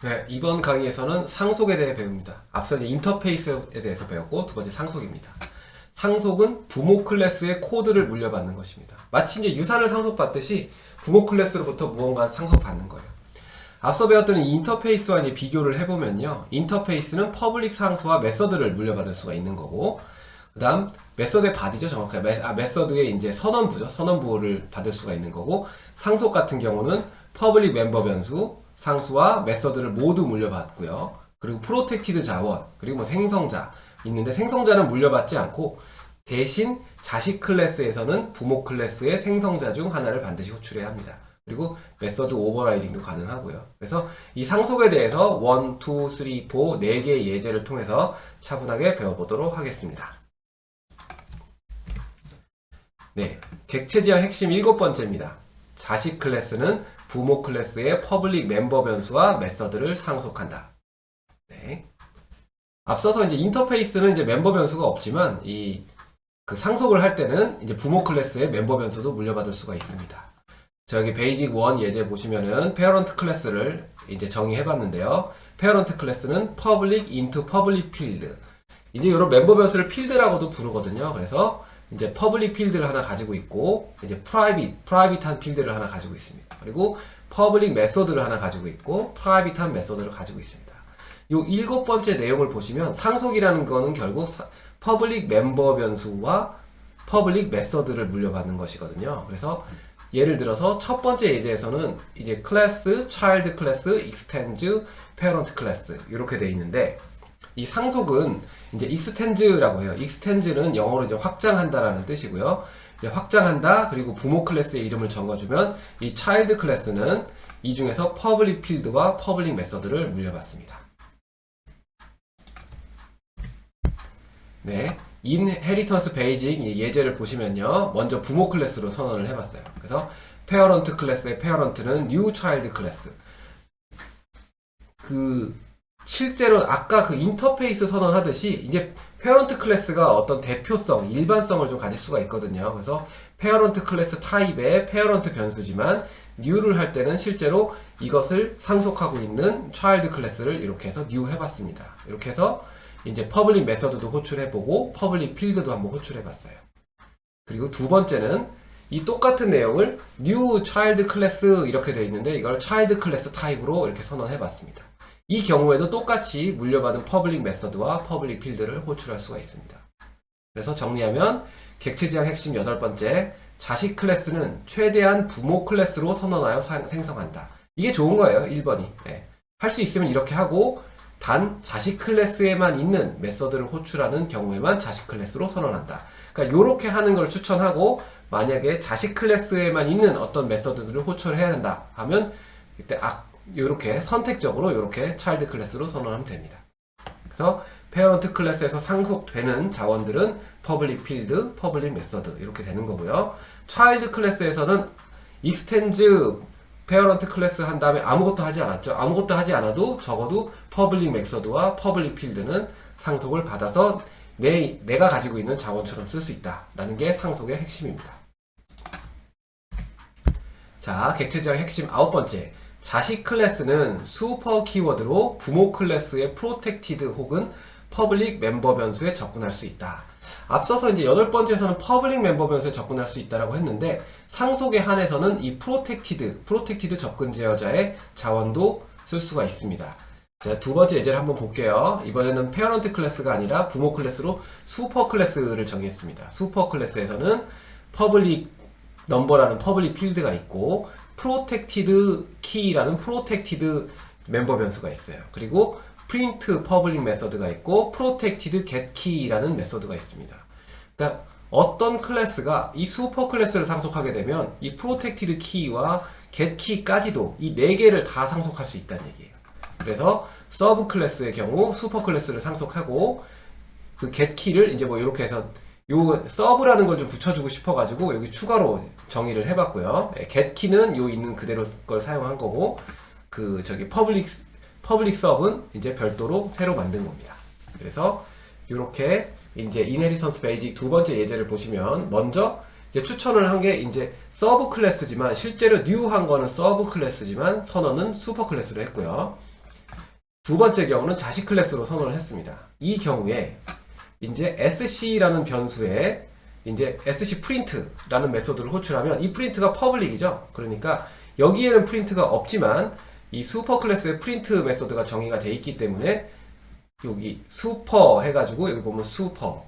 네, 이번 강의에서는 상속에 대해 배웁니다. 앞서 이제 인터페이스에 대해서 배웠고, 두 번째 상속입니다. 상속은 부모 클래스의 코드를 물려받는 것입니다. 마치 이제 유산을 상속받듯이 부모 클래스로부터 무언가 상속받는 거예요. 앞서 배웠던 이 인터페이스와 이제 비교를 해보면요. 인터페이스는 퍼블릭 상수와 메서드를 물려받을 수가 있는 거고, 그 다음 메서드의 바디죠, 정확하게. 메서드의 이제 선언부죠. 선언부를 받을 수가 있는 거고, 상속 같은 경우는 퍼블릭 멤버 변수, 상수와 메서드를 모두 물려받고요. 그리고 프로텍티드 자원, 그리고 뭐 생성자 있는데, 생성자는 물려받지 않고 대신 자식 클래스에서는 부모 클래스의 생성자 중 하나를 반드시 호출해야 합니다. 그리고 메서드 오버라이딩도 가능하고요. 그래서 이 상속에 대해서 1, 2, 3, 4, 4개의 예제를 통해서 차분하게 배워보도록 하겠습니다. 네, 객체지향 핵심 7번째입니다. 자식 클래스는 부모 클래스의 퍼블릭 멤버 변수와 메서드를 상속한다. 네. 앞서서 이제 인터페이스는 이제 멤버 변수가 없지만 그 상속을 할 때는 이제 부모 클래스의 멤버 변수도 물려받을 수가 있습니다. 저기 베이직 1 예제 보시면은 페어런트 클래스를 이제 정의해 봤는데요. 페어런트 클래스는 public into public field. 이제 이런 멤버 변수를 필드라고도 부르거든요. 그래서 이제 퍼블릭 필드를 하나 가지고 있고, 이제 프라이빗한 필드를 하나 가지고 있습니다. 그리고 퍼블릭 메서드를 하나 가지고 있고, 프라이빗한 메서드를 가지고 있습니다. 요 7번째 내용을 보시면 상속이라는 거는 결국 퍼블릭 멤버 변수와 퍼블릭 메서드를 물려받는 것이거든요. 그래서 예를 들어서 첫 번째 예제에서는 이제 클래스, 차일드 클래스, 익스텐즈, 페어런트 클래스 이렇게 돼 있는데, 이 상속은 이제 익스텐즈라고 해요. 익스텐즈는 영어로 이제 확장한다라는 뜻이고요. 이제 확장한다, 그리고 부모 클래스의 이름을 적어주면 이 차일드 클래스는 이 중에서 퍼블릭 필드와 퍼블릭 메서드를 물려받습니다. 네, 인헤리턴스 베이직 예제를 보시면요. 먼저 부모 클래스로 선언을 해봤어요. 그래서 페어런트 클래스의 페어런트는 뉴 차일드 클래스. 실제로 아까 그 인터페이스 선언하듯이 이제 페어런트 클래스가 어떤 대표성, 일반성을 좀 가질 수가 있거든요. 그래서 페어런트 클래스 타입의 페어런트 변수지만 뉴를 할 때는 실제로 이것을 상속하고 있는 차일드 클래스를 이렇게 해서 뉴 해봤습니다. 이렇게 해서 이제 퍼블릭 메서드도 호출해보고 퍼블릭 필드도 한번 호출해봤어요. 그리고 두 번째는 이 똑같은 내용을 new child class 이렇게 되어 있는데 이걸 child class 타입으로 이렇게 선언해봤습니다. 이 경우에도 똑같이 물려받은 퍼블릭 메서드와 퍼블릭 필드를 호출할 수가 있습니다. 그래서 정리하면 객체지향 핵심 8번째, 자식 클래스는 최대한 부모 클래스로 선언하여 생성한다. 이게 좋은 거예요. 1번이. 네. 할 수 있으면 이렇게 하고, 단 자식 클래스에만 있는 메서드를 호출하는 경우에만 자식 클래스로 선언한다. 그러니까 이렇게 하는 걸 추천하고, 만약에 자식 클래스에만 있는 어떤 메서드들을 호출해야 한다 하면 이때 이렇게 선택적으로 이렇게 차일드 클래스로 선언하면 됩니다. 그래서 페어런트 클래스에서 상속되는 자원들은 퍼블릭 필드, 퍼블릭 메서드 이렇게 되는 거고요. 차일드 클래스에서는 익스텐즈 페어런트 클래스 한 다음에 아무것도 하지 않았죠. 아무것도 하지 않아도 적어도 퍼블릭 메서드와 퍼블릭 필드는 상속을 받아서 내가 가지고 있는 자원처럼 쓸 수 있다라는 게 상속의 핵심입니다. 자, 객체지향 핵심 9번째. 자식 클래스는 슈퍼 키워드로 부모 클래스의 프로텍티드 혹은 퍼블릭 멤버 변수에 접근할 수 있다. 앞서서 이제 8번째에서는 퍼블릭 멤버 변수에 접근할 수 있다라고 했는데 상속에 한해서는 이 프로텍티드 접근 제어자의 자원도 쓸 수가 있습니다. 자, 두 번째 예제를 한번 볼게요. 이번에는 페어런트 클래스가 아니라 부모 클래스로 슈퍼 클래스를 정의했습니다. 슈퍼 클래스에서는 퍼블릭 넘버라는 퍼블릭 필드가 있고 프로텍티드 키라는 프로텍티드 멤버 변수가 있어요. 그리고 프린트 퍼블릭 메서드가 있고 프로텍티드 get key라는 메서드가 있습니다. 그러니까 어떤 클래스가 이 슈퍼 클래스를 상속하게 되면 이 프로텍티드 키와 get key까지도 이 4개를 다 상속할 수 있다는 얘기예요. 그래서 서브 클래스의 경우 슈퍼 클래스를 상속하고 그 get key를 이제 뭐 이렇게 해서 요 서브라는 걸 좀 붙여주고 싶어가지고 여기 추가로 정의를 해봤고요. get key는 요 있는 그대로 걸 사용한 거고 퍼블릭 서브는 이제 별도로 새로 만든 겁니다. 그래서 이렇게 이제 인헤리턴스 베이직 두 번째 예제를 보시면 먼저 이제 추천을 한 게 이제 서브 클래스지만 실제로 뉴 한 거는 서브 클래스지만 선언은 슈퍼 클래스로 했고요. 두 번째 경우는 자식 클래스로 선언을 했습니다. 이 경우에 이제 sc라는 변수에 이제 sc print라는 메소드를 호출하면 이 프린트가 퍼블릭이죠. 그러니까 여기에는 프린트가 없지만 이 슈퍼 클래스의 프린트 메소드가 정의가 돼 있기 때문에 여기 슈퍼 해가지고 여기 보면 슈퍼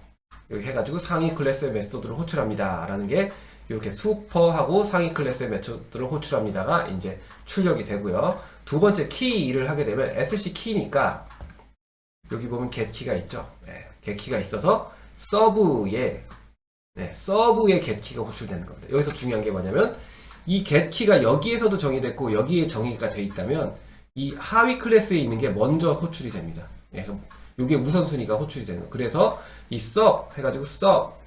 여기 해가지고 상위 클래스의 메소드를 호출합니다 라는 게 이렇게 슈퍼하고 상위 클래스의 메소드를 호출합니다가 이제 출력이 되고요. 두 번째 키를 하게 되면 sc 키니까 여기 보면 get키가 있죠. 네, get키가 있어서 서브에 서브의 get키가 호출되는 겁니다. 여기서 중요한 게 뭐냐면 이 get키가 여기에서도 정의됐고 여기에 정의가 돼 있다면 이 하위 클래스에 있는 게 먼저 호출이 됩니다. 예, 이게 우선순위가 호출이 되는 거예요. 그래서 이 sub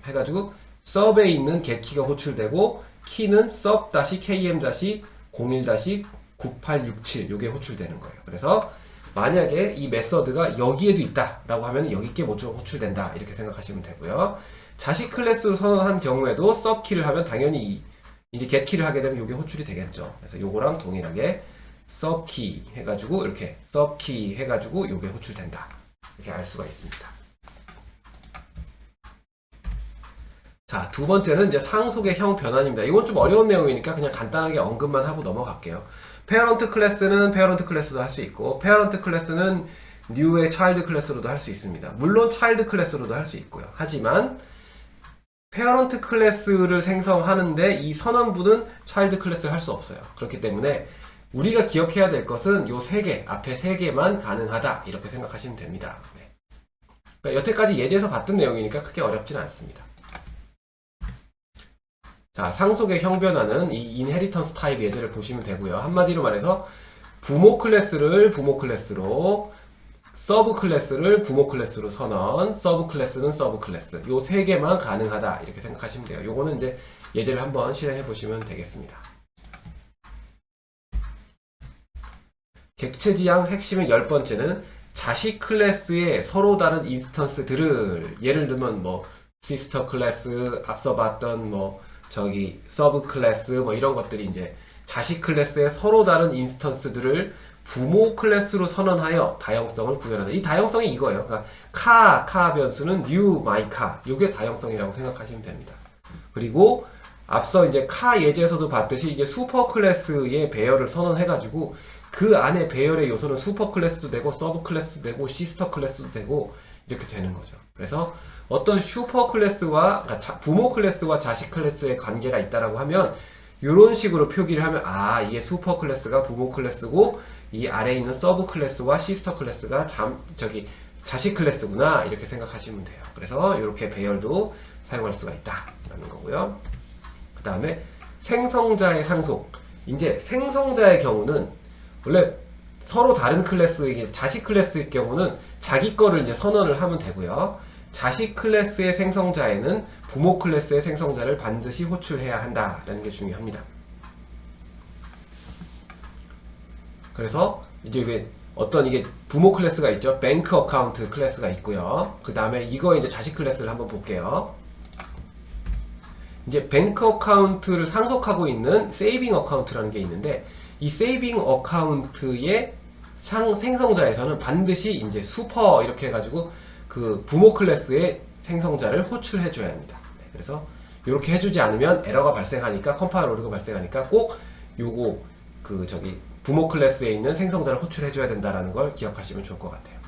해가지고 sub에 있는 get키가 호출되고 키는 sub-km-01-9867 이게 호출되는 거예요. 그래서 만약에 이 메서드가 여기에도 있다 라고 하면 여기 게 먼저 호출된다 이렇게 생각하시면 되고요. 자식 클래스로 선언한 경우에도 sub키를 하면 당연히 이제 get키를 하게 되면 이게 호출이 되겠죠. 그래서 요거랑 동일하게 sub키 해가지고 이렇게 sub키 해가지고 이게 호출된다 이렇게 알 수가 있습니다. 자, 두 번째는 이제 상속의 형 변환입니다. 이건 좀 어려운 내용이니까 그냥 간단하게 언급만 하고 넘어갈게요. 페어런트 클래스는 페어런트 클래스도 할 수 있고 페어런트 클래스는 new의 차일드 클래스로도 할 수 있습니다. 물론 차일드 클래스로도 할 수 있고요. 하지만 페어런트 클래스를 생성하는데 이 선언부는 차일드 클래스를 할 수 없어요. 그렇기 때문에 우리가 기억해야 될 것은 요 세 개, 앞에 세 개만 가능하다 이렇게 생각하시면 됩니다. 네. 그러니까 여태까지 예제에서 봤던 내용이니까 크게 어렵진 않습니다. 자, 상속의 형 변화는 이 인헤리턴스 타입 예제를 보시면 되고요. 한마디로 말해서 부모 클래스를 부모 클래스로, 서브 클래스를 부모 클래스로 선언, 서브 클래스는 서브 클래스. 요 세 개만 가능하다 이렇게 생각하시면 돼요. 요거는 이제 예제를 한번 실행해 보시면 되겠습니다. 객체지향 핵심의 10번째는 자식 클래스의 서로 다른 인스턴스들을 예를 들면 뭐 시스터 클래스, 앞서 봤던 뭐 저기 서브 클래스 뭐 이런 것들이 이제 자식 클래스의 서로 다른 인스턴스들을 부모 클래스로 선언하여 다형성을 구현한다. 이 다형성이 이거예요. 그러니까 카 변수는 new my car. 이게 다형성이라고 생각하시면 됩니다. 그리고 앞서 이제 카 예제에서도 봤듯이 이게 슈퍼 클래스의 배열을 선언해가지고 그 안에 배열의 요소는 슈퍼 클래스도 되고 서브 클래스도 되고 시스터 클래스도 되고 이렇게 되는 거죠. 그래서 어떤 슈퍼 클래스와 부모 클래스와 자식 클래스의 관계가 있다라고 하면 이런 식으로 표기를 하면 아 이게 슈퍼 클래스가 부모 클래스고 이 아래에 있는 서브 클래스와 시스터 클래스가 자식 클래스구나 이렇게 생각하시면 돼요. 그래서 이렇게 배열도 사용할 수가 있다라는 거고요. 그 다음에 생성자의 상속. 이제 생성자의 경우는 원래 서로 다른 클래스, 자식 클래스의 경우는 자기 거를 이제 선언을 하면 되고요. 자식 클래스의 생성자에는 부모 클래스의 생성자를 반드시 호출해야 한다라는 게 중요합니다. 그래서 이제 이게 어떤 이게 부모 클래스가 있죠. 뱅크 어카운트 클래스가 있고요. 그 다음에 이거 이제 자식 클래스를 한번 볼게요. 이제 뱅크 어카운트를 상속하고 있는 세이빙 어카운트라는 게 있는데 이 세이빙 어카운트의 생성자에서는 반드시 이제 슈퍼 이렇게 해가지고 그 부모 클래스의 생성자를 호출해 줘야 합니다. 그래서 이렇게 해주지 않으면 에러가 발생하니까 컴파일 오류가 발생하니까 꼭 요거 부모 클래스에 있는 생성자를 호출해 줘야 된다라는 걸 기억하시면 좋을 것 같아요.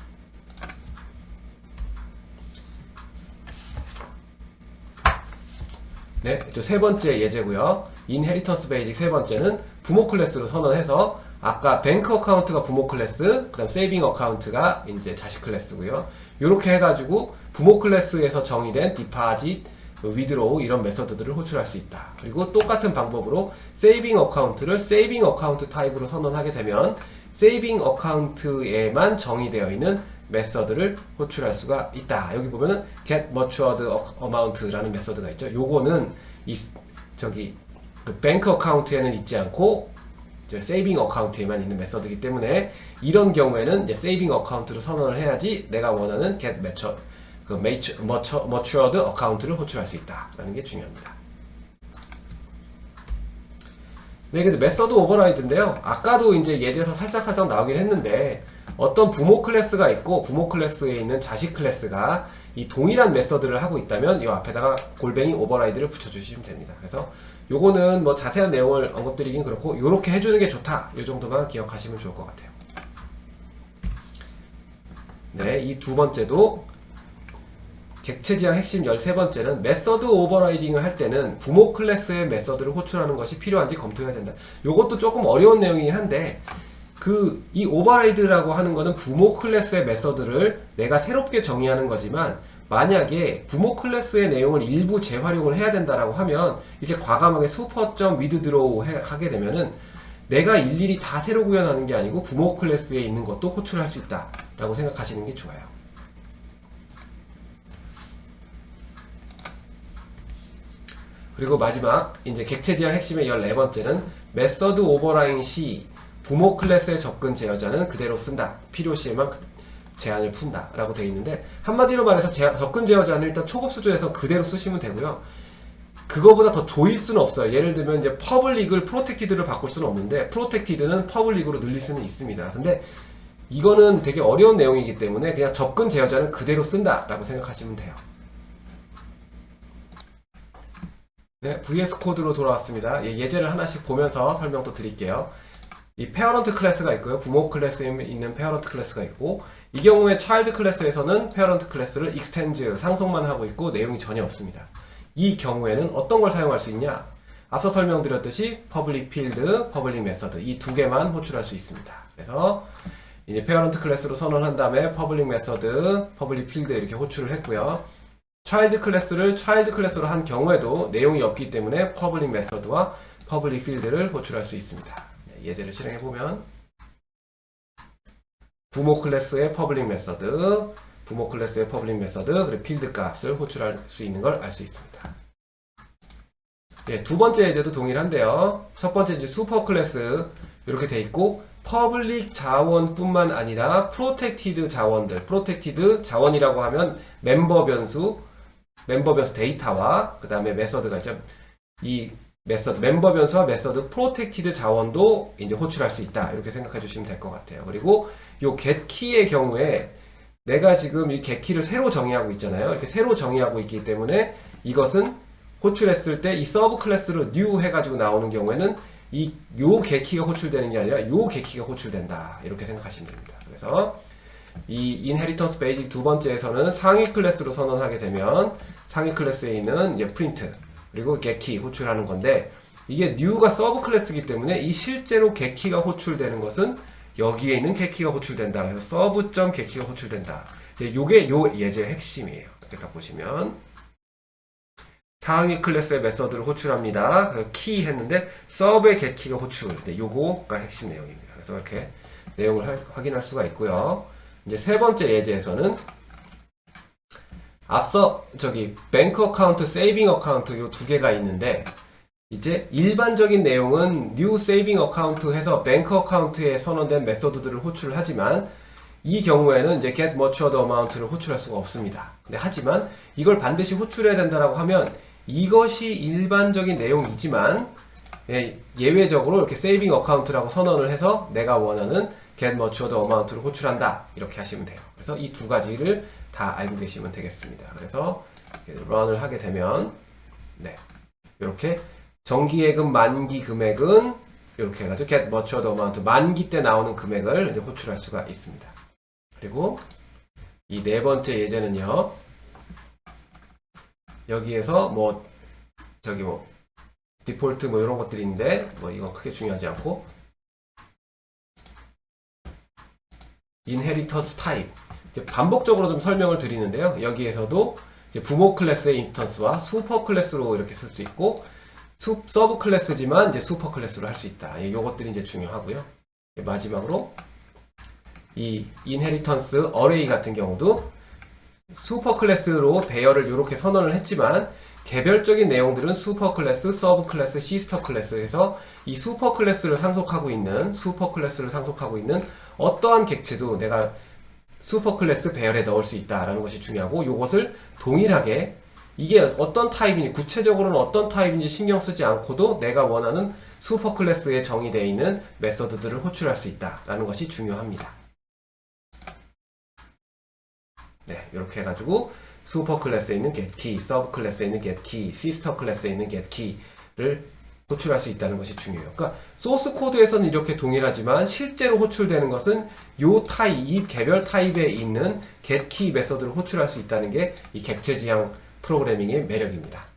네, 세 번째 예제고요. 인헤리턴스 베이직 세 번째는 부모 클래스로 선언해서 아까 뱅크 어카운트가 부모 클래스, 그 다음 세이빙 어카운트가 이제 자식 클래스고요. 이렇게 해가지고 부모 클래스에서 정의된 디파짓, 위드로우 이런 메서드들을 호출할 수 있다. 그리고 똑같은 방법으로 세이빙 어카운트를 세이빙 어카운트 타입으로 선언하게 되면 세이빙 어카운트에만 정의되어 있는 메서드를 호출할 수가 있다. 여기 보면은 get matured amount라는 메서드가 있죠. 요거는 그 뱅크 어카운트에는 있지 않고 세이빙 어카운트에만 있는 메서드이기 때문에 이런 경우에는 이제 세이빙 어카운트로 선언을 해야지 내가 원하는 get matured 어카운트를 호출할 수 있다라는 게 중요합니다. 네, 근데 메서드 오버라이드인데요. 아까도 이제 예제에서 살짝 나오긴 했는데 어떤 부모 클래스가 있고 부모 클래스에 있는 자식 클래스가 이 동일한 메서드를 하고 있다면 이 앞에다가 골뱅이 오버라이드를 붙여주시면 됩니다. 그래서 요거는 뭐 자세한 내용을 언급드리긴 그렇고 요렇게 해주는 게 좋다. 요 정도만 기억하시면 좋을 것 같아요. 네, 이 두 번째도 객체지향 핵심 13번째는 메서드 오버라이딩을 할 때는 부모 클래스의 메서드를 호출하는 것이 필요한지 검토해야 된다. 요것도 조금 어려운 내용이긴 한데 이 오버라이드라고 하는 거는 부모 클래스의 메서드를 내가 새롭게 정의하는 거지만 만약에 부모 클래스의 내용을 일부 재활용을 해야 된다라고 하면 이렇게 과감하게 슈퍼점 위드드로우 하게 되면은 내가 일일이 다 새로 구현하는 게 아니고 부모 클래스에 있는 것도 호출할 수 있다 라고 생각하시는 게 좋아요. 그리고 마지막 이제 객체지향 핵심의 14번째는 메서드 오버라이딩 시 부모 클래스의 접근 제어자는 그대로 쓴다. 필요 시에만 제한을 푼다 라고 되어 있는데 한마디로 말해서 접근 제어자는 일단 초급 수준에서 그대로 쓰시면 되고요. 그거보다 더 조일 수는 없어요. 예를 들면 이제 퍼블릭을 프로텍티드를 바꿀 수는 없는데 프로텍티드는 퍼블릭으로 늘릴 수는 있습니다. 근데 이거는 되게 어려운 내용이기 때문에 그냥 접근 제어자는 그대로 쓴다 라고 생각하시면 돼요. 네, VS 코드로 돌아왔습니다. 예제를 하나씩 보면서 설명도 드릴게요. 이 페어런트 클래스가 있고요. 부모 클래스에 있는 페어런트 클래스가 있고 이 경우에 차일드 클래스에서는 페어런트 클래스를 익스텐드, 상속만 하고 있고 내용이 전혀 없습니다. 이 경우에는 어떤 걸 사용할 수 있냐? 앞서 설명드렸듯이 퍼블릭 필드, 퍼블릭 메서드 이 두 개만 호출할 수 있습니다. 그래서 이제 페어런트 클래스로 선언한 다음에 퍼블릭 메서드, 퍼블릭 필드 이렇게 호출을 했고요. 차일드 클래스를 차일드 클래스로 한 경우에도 내용이 없기 때문에 퍼블릭 메서드와 퍼블릭 필드를 호출할 수 있습니다. 예제를 실행해보면 부모 클래스의 퍼블릭 메서드, 부모 클래스의 퍼블릭 메서드, 그리고 필드 값을 호출할 수 있는 걸 알 수 있습니다. 예, 두 번째 예제도 동일한데요. 첫 번째 이제 슈퍼 클래스 이렇게 돼 있고 퍼블릭 자원뿐만 아니라 프로텍티드 자원들, 프로텍티드 자원이라고 하면 멤버 변수 데이터와 그 다음에 메서드가 있죠. 이 메서드, 멤버 변수와 메서드 프로텍티드 자원도 이제 호출할 수 있다. 이렇게 생각해 주시면 될 것 같아요. 그리고 요 getKey의 경우에 내가 지금 이 getKey를 새로 정의하고 있잖아요. 이렇게 새로 정의하고 있기 때문에 이것은 호출했을 때 이 서브 클래스로 new 해가지고 나오는 경우에는 요 getKey가 호출되는 게 아니라 요 getKey가 호출된다. 이렇게 생각하시면 됩니다. 그래서 이 inheritance basic 두 번째에서는 상위 클래스로 선언하게 되면 상위 클래스에 있는 이제 print 그리고 getKey 호출하는 건데 이게 new가 서브 클래스이기 때문에 이 실제로 getKey가 호출되는 것은 여기에 있는 getKey가 호출된다. 그래서 서브.getKey가 호출된다. 이제 요게 요 예제의 핵심이에요. 이렇게 딱 보시면 상위 클래스의 메서드를 호출합니다. 그래서 key 했는데 서브의 getKey가 호출. 네, 요거가 핵심 내용입니다. 그래서 이렇게 내용을 확인할 수가 있고요. 이제 세 번째 예제에서는 앞서 뱅크 어카운트, 세이빙 어카운트 요 두 개가 있는데 이제 일반적인 내용은 new saving account 해서 뱅크 어카운트에 선언된 메서드들을 호출을 하지만 이 경우에는 이제 get matured amount를 호출할 수가 없습니다. 근데 하지만 이걸 반드시 호출해야 된다라고 하면 이것이 일반적인 내용이지만 예외적으로 이렇게 saving account라고 선언을 해서 내가 원하는 get matured amount를 호출한다. 이렇게 하시면 돼요. 그래서 이 두 가지를 다 알고 계시면 되겠습니다. 그래서 런을 하게 되면 네, 이렇게 정기예금 만기 금액은 이렇게 해가지고 get matured amount 만기 때 나오는 금액을 이제 호출할 수가 있습니다. 그리고 이 네 번째 예제는요. 여기에서 디폴트 이런 것들이 있는데 이건 크게 중요하지 않고 inheritance type 이제 반복적으로 좀 설명을 드리는데요. 여기에서도 이제 부모 클래스의 인스턴스와 슈퍼 클래스로 이렇게 쓸 수 있고 서브 클래스지만 이제 슈퍼 클래스로 할 수 있다. 요것들이 이제 중요하고요. 마지막으로 이 inheritance array 같은 경우도 슈퍼 클래스로 배열을 이렇게 선언을 했지만 개별적인 내용들은 슈퍼 클래스, 서브 클래스, 시스터 클래스에서 이 슈퍼 클래스를 상속하고 있는 어떠한 객체도 내가 슈퍼 클래스 배열에 넣을 수 있다라는 것이 중요하고 이것을 동일하게 이게 어떤 타입인지 구체적으로는 어떤 타입인지 신경 쓰지 않고도 내가 원하는 슈퍼 클래스에 정의되어 있는 메서드들을 호출할 수 있다라는 것이 중요합니다. 네, 이렇게 해가지고 슈퍼 클래스에 있는 getKey, 서브 클래스에 있는 getKey, 시스터 클래스에 있는 getKey를 호출할 수 있다는 것이 중요해요. 그러니까 소스 코드에서는 이렇게 동일하지만 실제로 호출되는 것은 이 개별 타입에 있는 getKey 메서드를 호출할 수 있다는 게 이 객체 지향 프로그래밍의 매력입니다.